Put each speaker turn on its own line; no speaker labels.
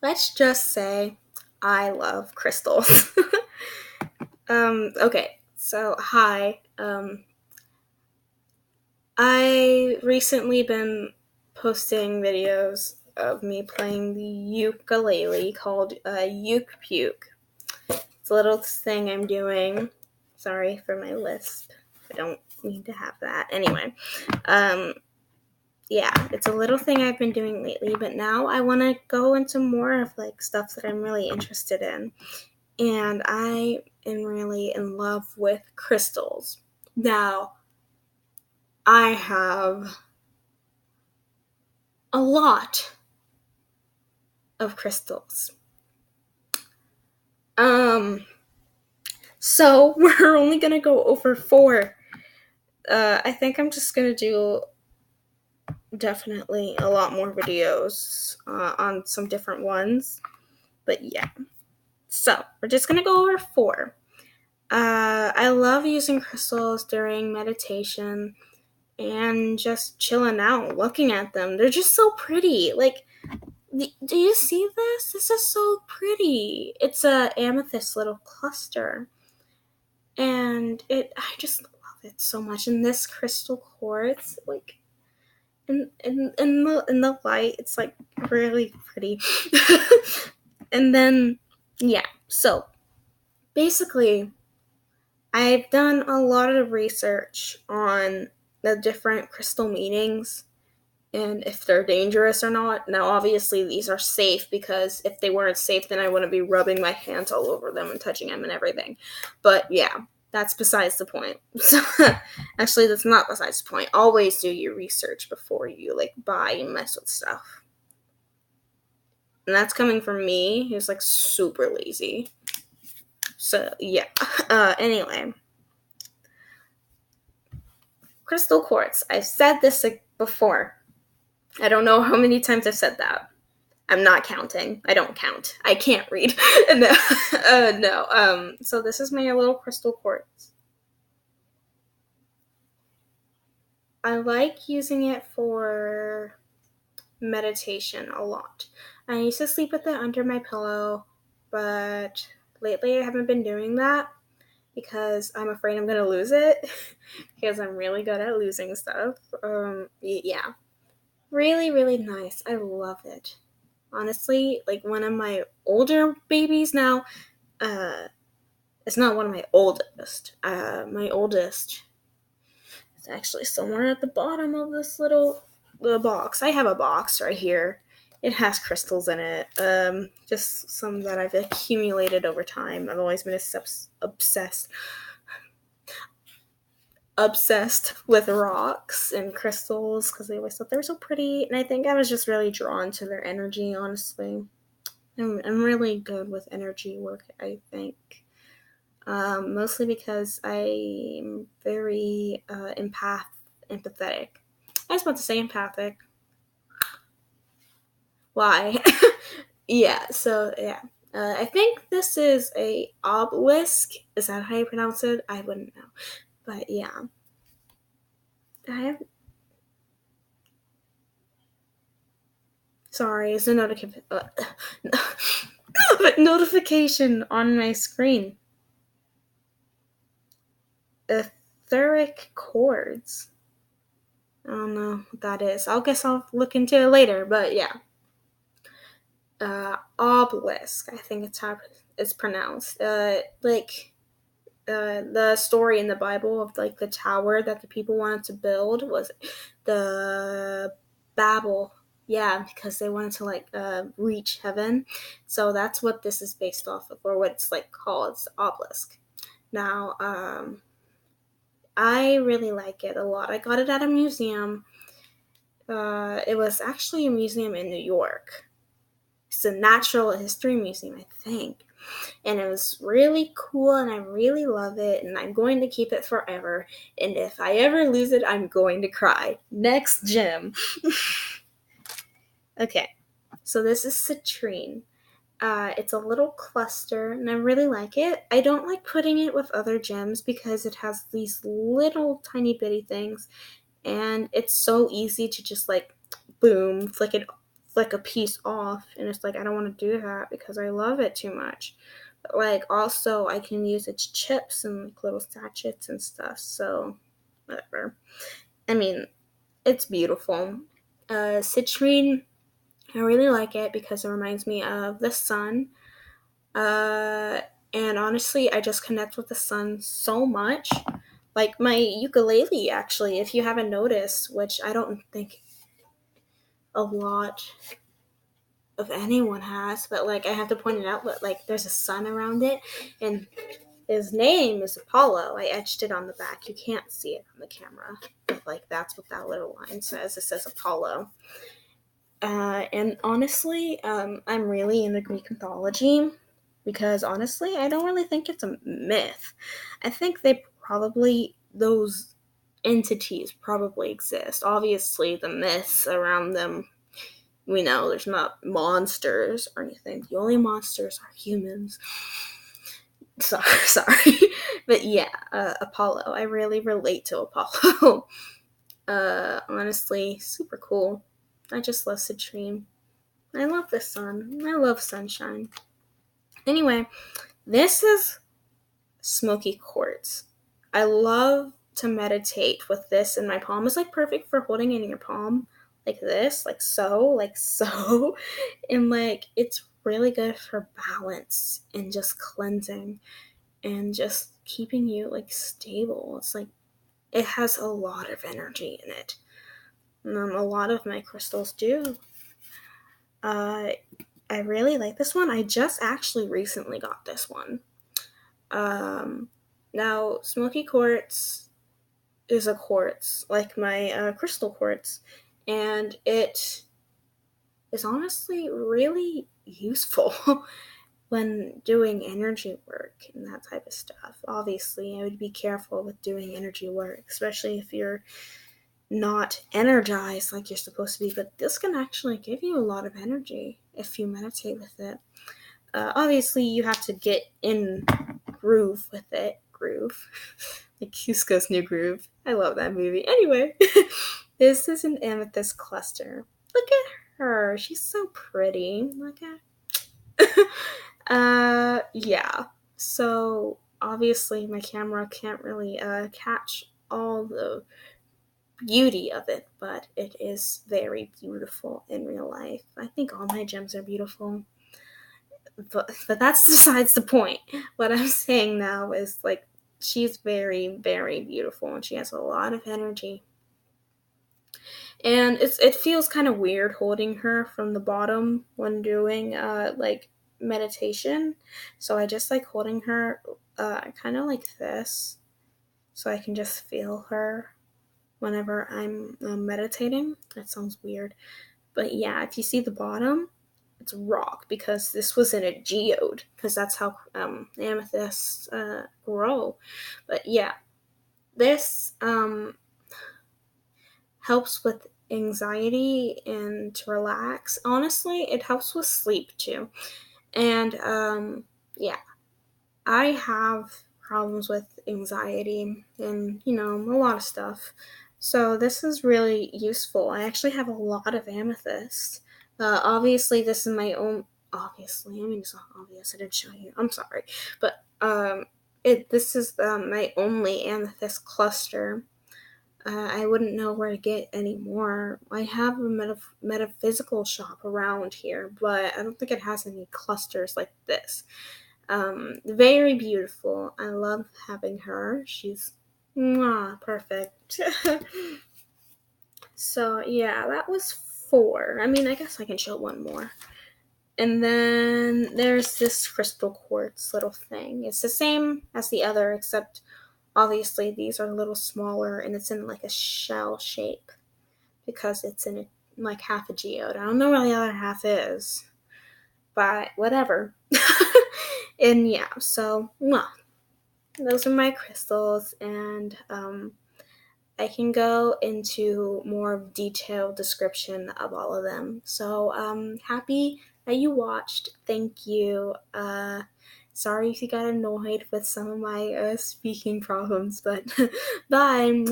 Let's just say I love crystals. Okay, so hi. I recently been posting videos of me playing the ukulele called Uke Puke. It's a little thing I'm doing. Sorry for my lisp. I don't need to have that. Anyway, um, yeah, it's a little thing I've been doing lately, but now I want to go into more of like stuff that I'm really interested in. And I am really in love with crystals. Now, I have a lot of crystals. Um, so we're only gonna go over four. I think I'm just gonna do definitely a lot more videos on some different ones. But yeah, so we're just gonna go over four. I love using crystals during meditation and just chilling out, looking at them. They're just so pretty. Like, do you see this? This is so pretty. It's a amethyst little cluster, and I just love it so much. And this crystal quartz, like, in the light, it's like really pretty. And then, yeah. So basically, I've done a lot of research on the different crystal meanings and if they're dangerous or not. Now, obviously, these are safe because if they weren't safe, then I wouldn't be rubbing my hands all over them and touching them and everything. But yeah, that's besides the point. Actually, that's not besides the point. Always do your research before you like buy and mess with stuff. And that's coming from me, who's like super lazy. So yeah. Anyway, crystal quartz. I've said this before. I don't know how many times I've said that. I'm not counting. I don't count. I can't read. No. No. So this is my little crystal quartz. I like using it for meditation a lot. I used to sleep with it under my pillow, but lately I haven't been doing that because I'm afraid I'm gonna lose it because I'm really good at losing stuff. Yeah, really, really nice. I love it. Honestly, like one of my older babies now. Uh, it's not one of my oldest. My oldest is actually somewhere at the bottom of this little box. I have a box right here. It has crystals in it. Just some that I've accumulated over time. I've always been obsessed with rocks and crystals because I always thought they were so pretty, and I think I was just really drawn to their energy. Honestly, I'm really good with energy work, I think. Mostly because I'm very empathetic. I was about to say empathic. Why? Yeah, so yeah. I think this is a obelisk. Is that how you pronounce it? I wouldn't know. But yeah. I have. Sorry, it's a notification on my screen. Etheric chords. I don't know what that is. Guess I'll look into it later, but yeah. Obelisk, I think it's how it's pronounced. The story in the Bible of like the tower that the people wanted to build was the Babel. Yeah, because they wanted to like reach heaven. So that's what this is based off of, or what it's like called. It's obelisk. Now, I really like it a lot. I got it at a museum. It was actually a museum in New York. It's a natural history museum, I think. And it was really cool, and I really love it, and I'm going to keep it forever. And if I ever lose it, I'm going to cry. Next gem. Okay, so this is citrine. It's a little cluster, and I really like it. I don't like putting it with other gems because it has these little tiny bitty things, and it's so easy to just like boom, like a piece off, and it's like I don't want to do that because I love it too much. But like also I can use its chips and like little sachets and stuff, so whatever. I mean, it's beautiful. Citrine, I really like it because it reminds me of the sun. Uh, and honestly, I just connect with the sun so much. Like my ukulele, actually, if you haven't noticed, which I don't think a lot of anyone has, but like I have to point it out, but like there's a sun around it, and his name is Apollo. I etched it on the back. You can't see it on the camera, but like that's what that little line says. It says Apollo. And honestly, I'm really into Greek mythology because honestly, I don't really think it's a myth. I think those entities probably exist. Obviously, the myths around them, we know there's not monsters or anything. The only monsters are humans. Sorry. But yeah, Apollo. I really relate to Apollo. Honestly, super cool. I just love Citrine. I love the sun. I love sunshine. Anyway, this is smoky quartz. I love to meditate with this in my palm. It's like perfect for holding in your palm like this, like so. And like it's really good for balance and just cleansing and just keeping you like stable. It's like it has a lot of energy in it. A lot of my crystals do. Uh, I really like this one. I just actually recently got this one. Um, Now, smoky quartz is a quartz, like my crystal quartz, and it is honestly really useful when doing energy work and that type of stuff. Obviously, I would be careful with doing energy work, especially if you're not energized like you're supposed to be, but this can actually give you a lot of energy if you meditate with it. Obviously, you have to get in groove with it. Groove. Like Cusco's New Groove. I love that movie. Anyway, this is an amethyst cluster. Look at her. She's so pretty. Look at yeah. So, obviously, my camera can't really catch all the beauty of it, but it is very beautiful in real life. I think all my gems are beautiful. But that's besides the point. What I'm saying now is like she's very, very beautiful and she has a lot of energy. And it feels kind of weird holding her from the bottom when doing like meditation. So I just like holding her kind of like this so I can just feel her whenever I'm meditating. That sounds weird. But yeah, if you see the bottom, it's rock because this was in a geode because that's how amethysts grow. But yeah, this helps with anxiety and to relax. Honestly, it helps with sleep too. And yeah, I have problems with anxiety and, a lot of stuff. So this is really useful. I actually have a lot of amethyst. Obviously, this is my own. Obviously, I mean, it's not obvious. I didn't show you. I'm sorry. But this is my only amethyst cluster. I wouldn't know where to get any more. I have a metaphysical shop around here, but I don't think it has any clusters like this. Very beautiful. I love having her. She's perfect. So yeah, that was 4. I mean, I guess I can show one more. And then there's this crystal quartz little thing. It's the same as the other, except obviously these are a little smaller and it's in like a shell shape because it's in like half a geode. I don't know where the other half is, but whatever. And yeah, so those are my crystals, and I can go into more detailed description of all of them. So happy that you watched. Thank you. Sorry if you got annoyed with some of my speaking problems, but bye.